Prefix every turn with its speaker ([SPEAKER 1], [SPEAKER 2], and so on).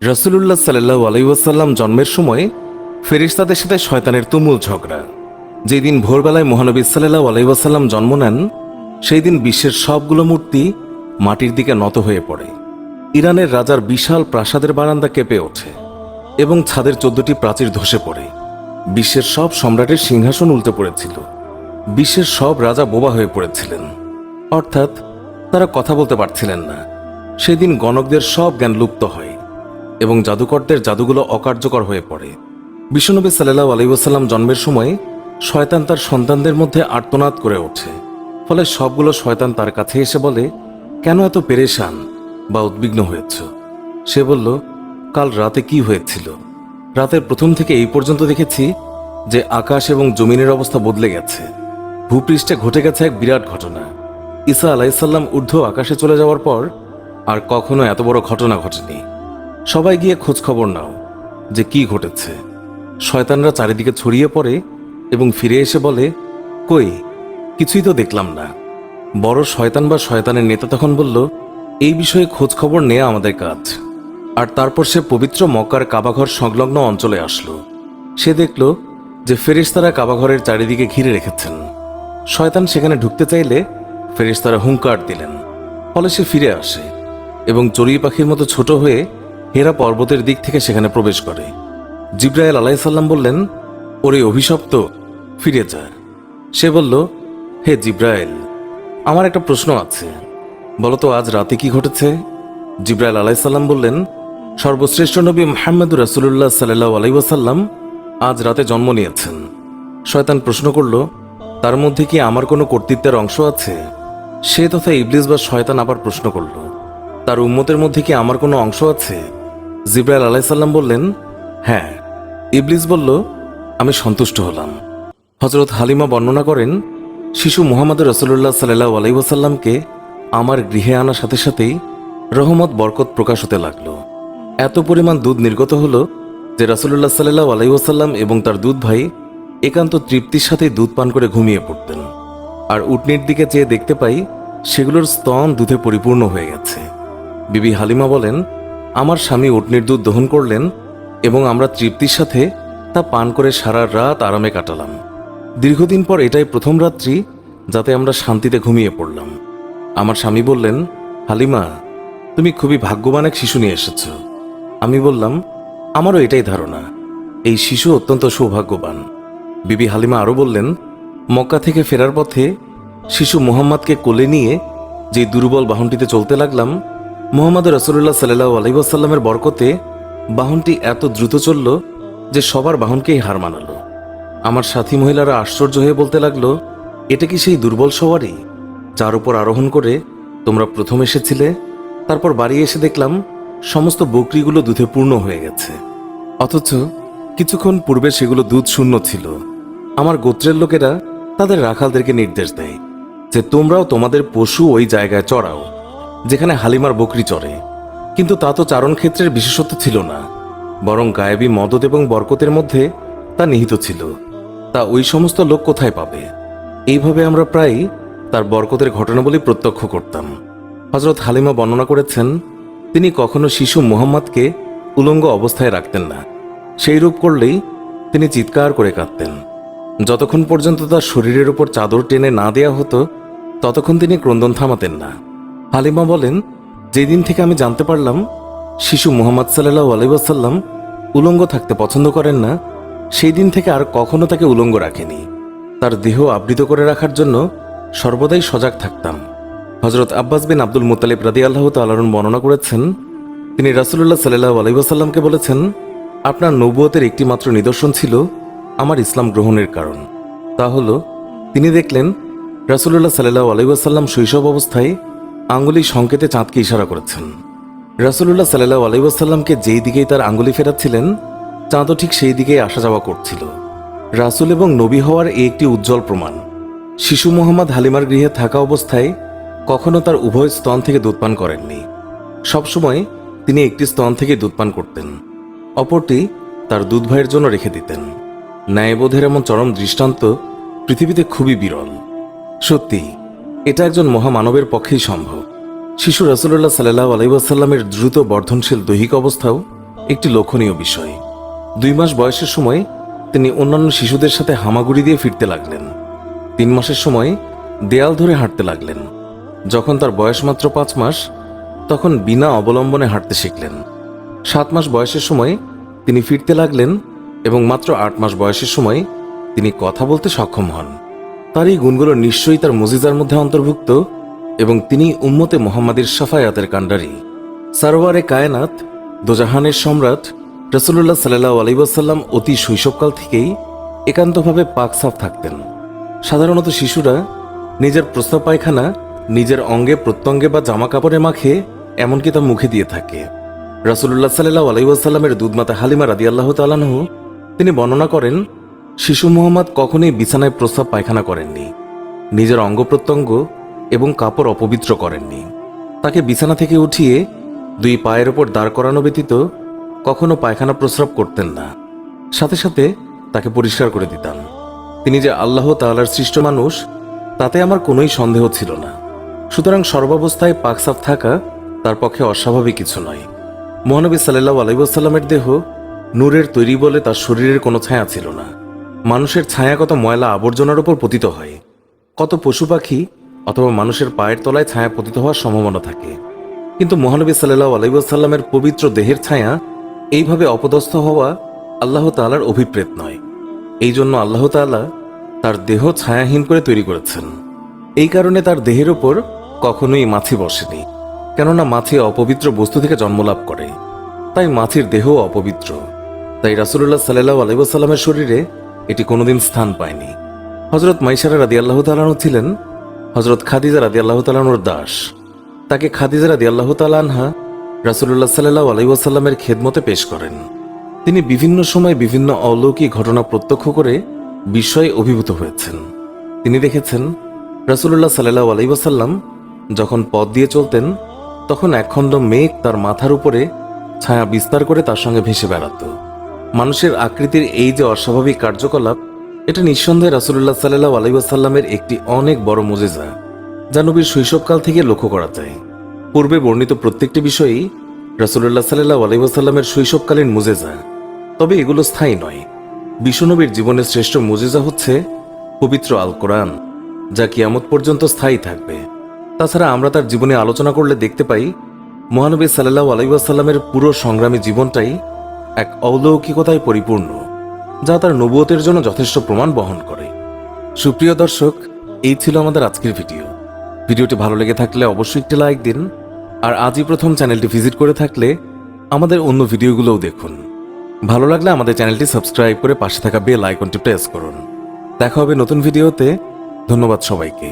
[SPEAKER 1] রাসূলুল্লাহ সাল্লাল্লাহু আলাইহি ওয়াসাল্লাম জন্মের সময় ফেরেশতাদের সাথে শয়তানের তুমুল ঝগড়া। যেদিন ভোরবেলায় মহানবী সাল্লাল্লাহু আলাইহি ওয়াসাল্লাম জন্ম নেন, সেই দিন বিশ্বের সবগুলো মূর্তি মাটির দিকে নত হয়ে পড়ে। ইরানের রাজার বিশাল প্রাসাদের বারান্দা কেঁপে ওঠে এবং ছাদের 14টি প্রাচীর ধসে পড়ে। বিশ্বের সব সম্রাটের সিংহাসন উল্টে পড়েছিল। বিশ্বের সব রাজা বোবা হয়ে পড়েছিলেন, অর্থাৎ তারা কথা বলতে পারছিলেন না। সেদিন গণকদের সব জ্ঞান লুপ্ত হয় এবং জাদুকরদের জাদুগুলো অকার্যকর হয়ে পড়ে। বিশ্বনবী সাল্লাল্লাহু আলাইহি ওয়াসাল্লাম জন্মের সময় শয়তান তার সন্তানদের মধ্যে আর্তনাদ করে ওঠে। ফলে সবগুলো শয়তান তার কাছে এসে বলে, কেন এত পেরেশান বা উদ্বিগ্ন হয়েছ? সে বলল, কাল রাতে কি হয়েছিল? রাতের প্রথম থেকে এই পর্যন্ত দেখেছি যে আকাশ এবং জমিনের অবস্থা বদলে গেছে। ভূপৃষ্ঠে ঘটে গেছে এক বিরাট ঘটনা। ঈসা আলাইহিসসালাম ঊর্ধ্ব আকাশে চলে যাওয়ার পর আর কখনো এত বড় ঘটনা ঘটেনি। সবাই গিয়ে খোঁজ খবর নাও যে কি ঘটেছে। শয়তানরা চারিদিকে ছড়িয়ে পড়ে এবং ফিরে এসে বলে, কই, কিছুই তো দেখলাম না। বড় শয়তান বা শয়তানের নেতা তখন বলল, এই বিষয়ে খোঁজ খবর নেওয়া আমাদের কাজ। আর তারপর সে পবিত্র মক্কার কাবাঘর সংলগ্ন অঞ্চলে আসলো। সে দেখল যে ফেরেশতারা কাবাঘরের চারিদিকে ঘিরে রেখেছেন। শয়তান সেখানে ঢুকতে চাইলে ফেরেশতারা হুঙ্কার দিলেন। ফলে সে ফিরে আসে এবং চড়ুই পাখির মতো ছোট হয়ে হেরা পর্বতের দিক থেকে সেখানে প্রবেশ করে। জিবরাইল আলাইহিস সালাম বললেন, ওরে অভিশপ্ত, ফিরে যা। সে বলল, হে জিবরাইল, আমার একটা প্রশ্ন আছে, বলতো আজ রাতে কি ঘটেছে? জিবরাইল আলাইহিস সালাম বললেন, সর্বশ্রেষ্ঠ নবী মুহাম্মদুর রাসূলুল্লাহ সাল্লাল্লাহু আলাইহি ওয়াসাল্লাম আজ রাতে জন্ম নিয়েছেন। শয়তান প্রশ্ন করল, তার মধ্যে কি আমার কোনো কর্তৃত্বের অংশ আছে? সে তথা ইবলিস বা শয়তান আবার প্রশ্ন করল, তার উম্মতের মধ্যে কি আমার কোনো অংশ আছে? জিবরাইল আলাইহিস সালাম বললেন, হ্যাঁ। ইবলিস বলল, আমি সন্তুষ্ট হলাম। হযরত হালিমা বর্ণনা করেন, শিশু মুহাম্মদ রাসূলুল্লাহ সাল্লাল্লাহু আলাইহি ওয়াসাল্লামকে আমার গৃহে আনার সাথে সাথেই রহমত বরকত প্রকাশ হতে লাগলো। এত পরিমাণ দুধ নির্গত হলো যে রাসূলুল্লাহ সাল্লাল্লাহু আলাইহি ওয়াসাল্লাম এবং তার দুধ ভাই একান্ত তৃপ্তির সাথে দুধ পান করে ঘুমিয়ে পড়তেন। আর উটনির দিকে চেয়ে দেখতে পাই সেগুলোর স্তন দুধে পরিপূর্ণ হয়ে গেছে। বিবি হালিমা বলেন, আমার স্বামী উটনির দুধ দহন করলেন এবং আমরা তৃপ্তির সাথে তা পান করে সারা রাত আরামে কাটালাম। দীর্ঘদিন পর এটাই প্রথম রাত্রি যাতে আমরা শান্তিতে ঘুমিয়ে পড়লাম। আমার স্বামী বললেন, হালিমা, তুমি খুবই ভাগ্যবান এক শিশু নিয়ে এসেছ। আমি বললাম, আমারও এটাই ধারণা, এই শিশু অত্যন্ত সৌভাগ্যবান। বিবি হালিমা আরও বললেন, মক্কা থেকে ফেরার পথে শিশু মুহাম্মদকে কোলে নিয়ে যে দুর্বল বাহনটিতে চলতে লাগলাম, মুহাম্মদ রাসূলুল্লাহ সাল্লাল্লাহু আলাইহি ওয়াসাল্লামের বরকতে বাহনটি এত দ্রুত চলল যে সবার বাহনকেই হার মানালো। আমার সাথী মহিলারা আশ্চর্য হয়ে বলতে লাগলো, এটা কি সেই দুর্বল সওয়ারি যার উপর আরোহণ করে তোমরা প্রথম এসেছিলে? তারপর বাড়ি এসে দেখলাম সমস্ত বকরিগুলো দুধে পূর্ণ হয়ে গেছে, অথচ কিছুক্ষণ পূর্বে সেগুলো দুধ শূন্য ছিল। আমার গোত্রের লোকেরা তাদের রাখালদেরকে নির্দেশ দেয় যে তোমরাও তোমাদের পশু ওই জায়গায় চড়াও যেখানে হালিমার বকরি চড়ে। কিন্তু তা তো চারণ ক্ষেত্রের বিশেষত্ব ছিল না, বরং গায়েবী মদদ এবং বরকতের মধ্যে তা নিহিত ছিল। তা ওই সমস্ত লোক কোথায় পাবে? এইভাবে আমরা প্রায় তার বরকতের ঘটনাবলী প্রত্যক্ষ করতাম। হযরত হালিমা বর্ণনা করেছেন, তিনি কখনো শিশু মুহাম্মদকে উলঙ্গ অবস্থায় রাখতেন না। সেই রূপ করলেই তিনি চিৎকার করে কাঁদতেন। যতক্ষণ পর্যন্ত তার শরীরের উপর চাদর টেনে না দেয়া হতো ততক্ষণ তিনি ক্রন্দন থামাতেন না। হালিমা বলেন, যেদিন থেকে আমি জানতে পারলাম শিশু মুহাম্মদ সাল্লাল্লাহু আলাইহি ওয়াসাল্লাম উলঙ্গ থাকতে পছন্দ করেন না, সেই দিন থেকে আর কখনো তাকে উলঙ্গ রাখেনি। তার দেহ আবৃত করে রাখার জন্য সর্বদাই সজাগ থাকতাম। হযরত আব্বাস বিন আব্দুল মুত্তালিব রাদিয়াল্লাহু তাআলা আনহু বর্ণনা করেছেন, তিনি রাসূলুল্লাহ সাল্লাল্লাহু আলাইহি ওয়াসাল্লামকে বলেছেন, আপনার নবুয়তের একটি মাত্র নিদর্শন ছিল আমার ইসলাম গ্রহণের কারণ। তা হলো, তিনি দেখলেন রাসূলুল্লাহ সাল্লাল্লাহু আলাইহি ওয়াসাল্লাম শৈশব অবস্থায় আঙ্গুলি সংকেতে চাঁদকে ইশারা করেছেন। রাসূলুল্লাহ সাল্লাল্লাহু আলাইহি ওয়াসাল্লামকে যেই দিকেই তার আঙ্গুলি ফেরাচ্ছিলেন চাঁদও ঠিক সেই দিকেই আসা যাওয়া করছিল। রাসূল এবং নবী হওয়ার এই একটি উজ্জ্বল প্রমাণ। শিশু মুহাম্মদ হালিমার গৃহে থাকা অবস্থায় কখনো তার উভয় স্তন থেকে দুধ পান করেননি। সবসময় তিনি একটি স্তন থেকে দুধ পান করতেন, অপরটি তার দুধ ভাইয়ের জন্য রেখে দিতেন। ন্যায়বোধের এমন চরম দৃষ্টান্ত পৃথিবীতে খুবই বিরল। সত্যি এটা একজন মহামানবের পক্ষেই সম্ভব। শিশু রাসূলুল্লাহ সাল্লাল্লাহু আলাইহি ওয়াসাল্লামের দ্রুত বর্ধনশীল দৈহিক অবস্থাও একটি লক্ষণীয় বিষয়। 2 মাস বয়সের সময় তিনি অন্যান্য শিশুদের সাথে হামাগুড়ি দিয়ে ফিরতে লাগলেন। 3 মাসের সময় দেয়াল ধরে হাঁটতে লাগলেন। যখন তার বয়স মাত্র 5 মাস, তখন বিনা অবলম্বনে হাঁটতে শিখলেন। 7 মাস বয়সের সময় তিনি ফিরতে লাগলেন এবং মাত্র 8 মাস বয়সের সময় তিনি কথা বলতে সক্ষম হন। তার এই গুণগুলো নিশ্চয়ই তার মুজিজার মধ্যে অন্তর্ভুক্ত এবং তিনি উম্মতে মুহাম্মাদির শাফায়াতের কাণ্ডারী। সারওয়ারে কায়নাত, দোজাহানের সম্রাট রাসূলুল্লাহ সাল্লাল্লাহু আলাইহি ওয়াসাল্লাম অতি শৈশবকাল থেকেই একান্তভাবে পাক সাফ থাকতেন। সাধারণত শিশুরা নিজের প্রস্রাব পায়খানা নিজের অঙ্গে প্রত্যঙ্গে বা জামা কাপড়ে মাখে, এমনকি তা মুখে দিয়ে থাকে। রাসূলুল্লাহ সাল্লাল্লাহু আলাইহি ওয়াসাল্লামের দুধমাতা হালিমা রাদিয়াল্লাহু তাআলা আনহু তিনি বর্ণনা করেন, শিশু মুহাম্মদ কখনোই বিছানায় প্রস্রাব পায়খানা করেননি, নিজের অঙ্গ প্রত্যঙ্গ এবং কাপড় অপবিত্র করেননি। তাকে বিছানা থেকে উঠিয়ে 2 পায়ের ওপর দাঁড় করানো ব্যতীত কখনো পায়খানা প্রস্রাব করতেন না। সাথে সাথে তাকে পরিষ্কার করে দিতাম। তিনি যে আল্লাহ তাআলার সৃষ্ট মানুষ, তাতে আমার কোনোই সন্দেহ ছিল না। সুতরাং সর্বাবস্থায় পাকসাফ থাকা তার পক্ষে অস্বাভাবিক কিছু নয়। মহানবী সাল্লাল্লাহু আলাইহি ওয়াসাল্লামের দেহ নূরের তৈরি বলে তার শরীরের কোনো ছায়া ছিল না। মানুষের ছায়া কত ময়লা আবর্জনার উপর পতিত হয়, কত পশু পাখি অথবা মানুষের পায়ের তলায় ছায়া পতিত হওয়ার সম্ভাবনা থাকে, কিন্তু মহানবী সাল্লাল্লাহু আলাইহি ওয়াসাল্লামের পবিত্র দেহের ছায়া এইভাবে অপদস্থ হওয়া আল্লাহ তাআলার অভিপ্রেত নয়। এই জন্য আল্লাহ তাআলা তার দেহ ছায়াহীন করে তৈরি করেছেন। এই কারণে তার দেহের ওপর কখনোই মাছি বসেনি, কেননা মাছি অপবিত্র বস্তু থেকে জন্মলাভ করে, তাই মাছির দেহ অপবিত্র। তাই রাসূলুল্লাহ সাল্লাল্লাহু আলাইহি ওয়াসাল্লামের শরীরে এটি কোনোদিন স্থান পায়নি। হযরত মাইসারা রাদিয়াল্লাহু তাআলা আনহা ছিলেন হযরত খাদিজা রাদিয়াল্লাহু তাআলা আনহার দাস। তাকে খাদিজা রাদিয়াল্লাহু তাআলা আনহা রাসূলুল্লাহ সাল্লাল্লাহু আলাইহি ওয়াসাল্লামের খেদমতে পেশ করেন। তিনি বিভিন্ন সময় বিভিন্ন অলৌকিক ঘটনা প্রত্যক্ষ করে বিস্ময়ে অভিভূত হয়েছেন। তিনি দেখেছেন রাসূলুল্লাহ সাল্লাল্লাহু আলাইহি ওয়াসাল্লাম যখন পথ দিয়ে চলতেন, তখন একখণ্ড মেঘ তার মাথার উপরে ছায়া বিস্তার করে তার সঙ্গে ভেসে বেড়াত। মানুষের আকৃতির এই যে অস্বাভাবিক কার্যকলাপ, এটা নিঃসন্দেহে রাসূলুল্লাহ সাল্লাল্লাহু আলাইহি ওয়াসাল্লামের একটি অনেক বড় মুজিজা, যা নবীর শৈশবকাল থেকে লক্ষ্য করা যায়। পূর্বে বর্ণিত প্রত্যেকটি বিষয়ই রাসূলুল্লাহ সাল্লাল্লাহু আলাইহি ওয়াসাল্লামের শৈশবকালীন মুজিজা, তবে এগুলো স্থায়ী নয়। বিশ্বনবীর জীবনের শ্রেষ্ঠ মুজিজা হচ্ছে পবিত্র আল কোরআন, যা কিয়ামত পর্যন্ত স্থায়ী থাকবে। তাছাড়া আমরা তার জীবনে আলোচনা করলে দেখতে পাই, মহানবী সাল্লাল্লাহু আলাইহি ওয়াসাল্লামের পুরো সংগ্রামী জীবনটাই এক অলৌকিকতায় পরিপূর্ণ, যা তার নবুয়তের জন্য যথেষ্ট প্রমাণ বহন করে। সুপ্রিয় দর্শক, এই ছিল আমাদের আজকের ভিডিওটি ভালো লেগে থাকলে অবশ্যই একটি লাইক দিন, আর আজই প্রথম চ্যানেলটি ভিজিট করে থাকলে আমাদের অন্য ভিডিওগুলোও দেখুন। ভালো লাগলে আমাদের চ্যানেলটি সাবস্ক্রাইব করে পাশে থাকা বেল আইকনটি প্রেস করুন। দেখা হবে নতুন ভিডিওতে। ধন্যবাদ সবাইকে।